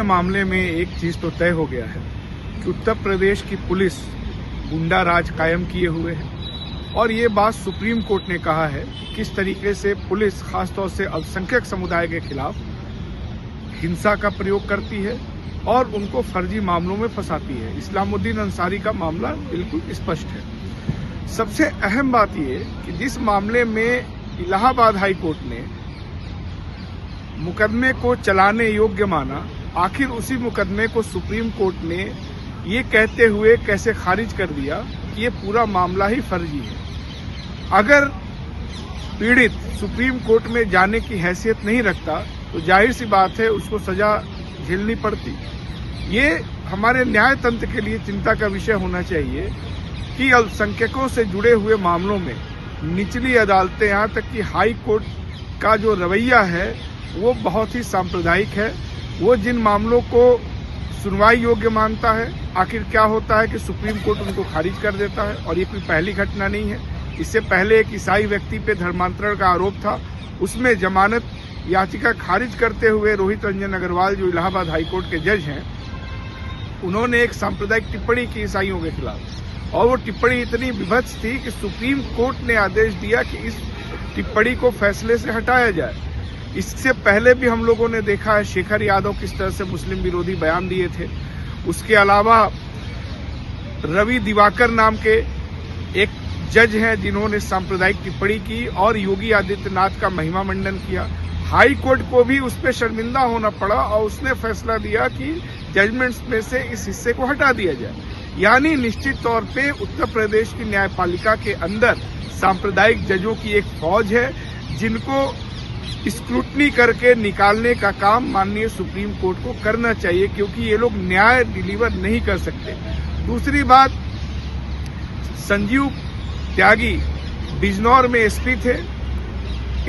मामले में एक चीज तो तय हो गया है कि उत्तर प्रदेश की पुलिस गुंडा राज कायम किए हुए है और ये बात सुप्रीम कोर्ट ने कहा है कि किस तरीके से पुलिस खासतौर से अल्पसंख्यक समुदाय के खिलाफ हिंसा का प्रयोग करती है और उनको फर्जी मामलों में फंसाती है। इस्लामुद्दीन अंसारी का मामला बिल्कुल स्पष्ट है। सबसे अहम बात ये कि जिस मामले में इलाहाबाद हाई कोर्ट ने मुकदमे को चलाने योग्य माना, आखिर उसी मुकदमे को सुप्रीम कोर्ट ने ये कहते हुए कैसे खारिज कर दिया कि ये पूरा मामला ही फर्जी है। अगर पीड़ित सुप्रीम कोर्ट में जाने की हैसियत नहीं रखता तो जाहिर सी बात है उसको सजा झेलनी पड़ती। ये हमारे न्याय तंत्र के लिए चिंता का विषय होना चाहिए कि अल्पसंख्यकों से जुड़े हुए मामलों में निचली अदालतें, यहाँ तक कि हाई कोर्ट का जो रवैया है वो बहुत ही सांप्रदायिक है। वो जिन मामलों को सुनवाई योग्य मानता है, आखिर क्या होता है कि सुप्रीम कोर्ट उनको खारिज कर देता है। और ये कोई पहली घटना नहीं है। इससे पहले एक ईसाई व्यक्ति पे धर्मांतरण का आरोप था, उसमें जमानत याचिका खारिज करते हुए रोहित रंजन अग्रवाल जो इलाहाबाद हाईकोर्ट के जज हैं, उन्होंने एक सांप्रदायिक टिप्पणी की ईसाइयों के खिलाफ और वो टिप्पणी इतनी विभत्स थी कि सुप्रीम कोर्ट ने आदेश दिया कि इस टिप्पणी को फैसले से हटाया जाए। इससे पहले भी हम लोगों ने देखा है शेखर यादव किस तरह से मुस्लिम विरोधी बयान दिए थे। उसके अलावा रवि दिवाकर नाम के एक जज हैं जिन्होंने सांप्रदायिक टिप्पणी की और योगी आदित्यनाथ का महिमा मंडन किया। हाई कोर्ट को भी उस पर शर्मिंदा होना पड़ा और उसने फैसला दिया कि जजमेंट्स में से इस हिस्से को हटा दिया जाए। यानी निश्चित तौर पे उत्तर प्रदेश की न्यायपालिका के अंदर सांप्रदायिक जजों की एक फौज है जिनको स्क्रूटनी करके निकालने का काम माननीय सुप्रीम कोर्ट को करना चाहिए, क्योंकि ये लोग न्याय डिलीवर नहीं कर सकते। दूसरी बात, संजीव त्यागी बिजनौर में एसपी थे,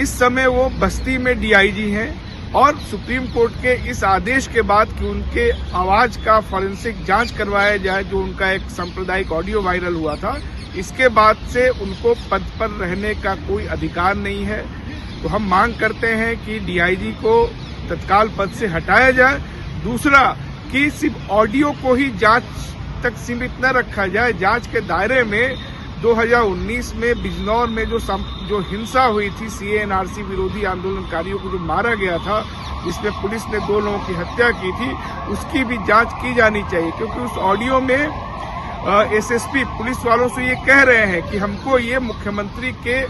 इस समय वो बस्ती में डीआईजी हैं और सुप्रीम कोर्ट के इस आदेश के बाद कि उनके आवाज का फॉरेंसिक जांच करवाया जाए, जो उनका एक सांप्रदायिक ऑडियो वायरल हुआ था, इसके बाद से उनको पद पर रहने का कोई अधिकार नहीं है। तो हम मांग करते हैं कि डीआईजी को तत्काल पद से हटाया जाए। दूसरा कि सिर्फ ऑडियो को ही जांच तक सीमित न रखा जाए। जांच के दायरे में 2019 में बिजनौर में जो हिंसा हुई थी, सीएएनआरसी विरोधी आंदोलनकारियों को जो मारा गया था, जिसमें पुलिस ने 2 लोगों की हत्या की थी, उसकी भी जांच की जानी चाहिए। क्योंकि उस ऑडियो में एसएसपी पुलिस वालों से ये कह रहे हैं कि हमको ये मुख्यमंत्री के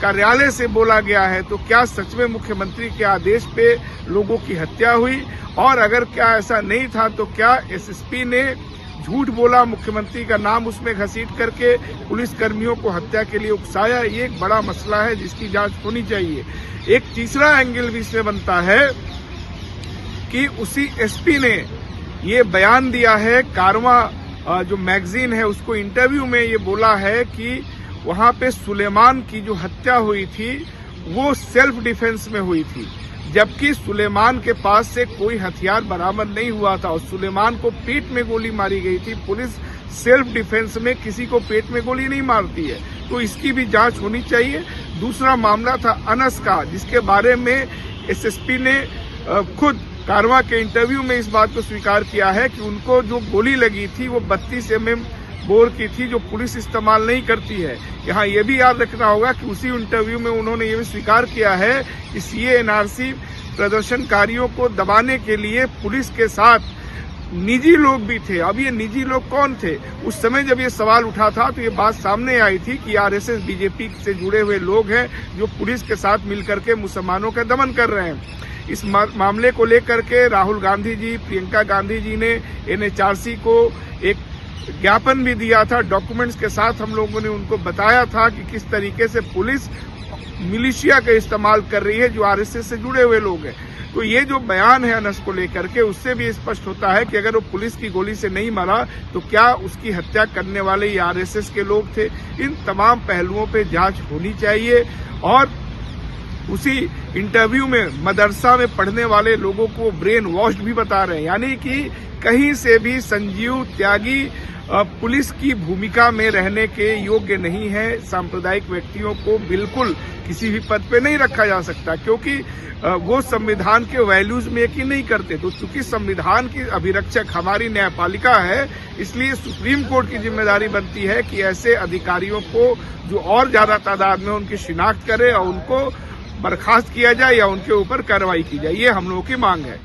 कार्यालय से बोला गया है। तो क्या सच में मुख्यमंत्री के आदेश पे लोगों की हत्या हुई? और अगर क्या ऐसा नहीं था तो क्या एसएसपी ने झूठ बोला, मुख्यमंत्री का नाम उसमें घसीट करके पुलिस कर्मियों को हत्या के लिए उकसाया? ये एक बड़ा मसला है जिसकी जांच होनी चाहिए। एक तीसरा एंगल भी इसमें बनता है कि उसी एसपी ने ये बयान दिया है, कारवां जो मैगजीन है उसको इंटरव्यू में ये बोला है कि वहां पे सुलेमान की जो हत्या हुई थी वो सेल्फ डिफेंस में हुई थी, जबकि सुलेमान के पास से कोई हथियार बरामद नहीं हुआ था और सुलेमान को पेट में गोली मारी गई थी। पुलिस सेल्फ डिफेंस में किसी को पेट में गोली नहीं मारती है, तो इसकी भी जांच होनी चाहिए। दूसरा मामला था अनस का, जिसके बारे में एसएसपी ने खुद कारवां के इंटरव्यू में इस बात को स्वीकार किया है कि उनको जो गोली लगी थी वो 32 mm बोर की थी, जो पुलिस इस्तेमाल नहीं करती है। यहाँ ये भी याद रखना होगा कि उसी इंटरव्यू में उन्होंने ये भी स्वीकार किया है कि सीएएनआरसी प्रदर्शनकारियों को दबाने के लिए पुलिस के साथ निजी लोग भी थे। अब ये निजी लोग कौन थे? उस समय जब ये सवाल उठा था तो ये बात सामने आई थी कि आरएसएस बीजेपी से जुड़े हुए लोग हैं जो पुलिस के साथ मिलकर के मुसलमानों का दमन कर रहे हैं। इस मामले को लेकर के राहुल गांधी जी, प्रियंका गांधी जी ने एनएचआरसी को एक ज्ञापन भी दिया था। डॉक्यूमेंट्स के साथ हम लोगों ने उनको बताया था कि किस तरीके से पुलिस मिलिशिया का इस्तेमाल कर रही है जो आरएसएस से जुड़े हुए लोग हैं। तो ये जो बयान है अनस को लेकर के, उससे भी स्पष्ट होता है कि अगर वो पुलिस की गोली से नहीं मरा तो क्या उसकी हत्या करने वाले ये आरएसएस के लोग थे? इन तमाम पहलुओं पे जांच होनी चाहिए। और उसी इंटरव्यू में मदरसा में पढ़ने वाले लोगों को ब्रेन वॉश्ड भी बता रहे हैं, यानी कि कहीं से भी संजीव त्यागी पुलिस की भूमिका में रहने के योग्य नहीं है। सांप्रदायिक व्यक्तियों को बिल्कुल किसी भी पद पे नहीं रखा जा सकता, क्योंकि वो संविधान के वैल्यूज में यकीन नहीं करते। तो चूंकि संविधान की अभिरक्षक हमारी न्यायपालिका है, इसलिए सुप्रीम कोर्ट की जिम्मेदारी बनती है कि ऐसे अधिकारियों को जो और ज्यादा तादाद में उनकी शिनाख्त करे और उनको बर्खास्त किया जाए या उनके ऊपर कार्रवाई की जाए। ये हम लोगों की मांग है।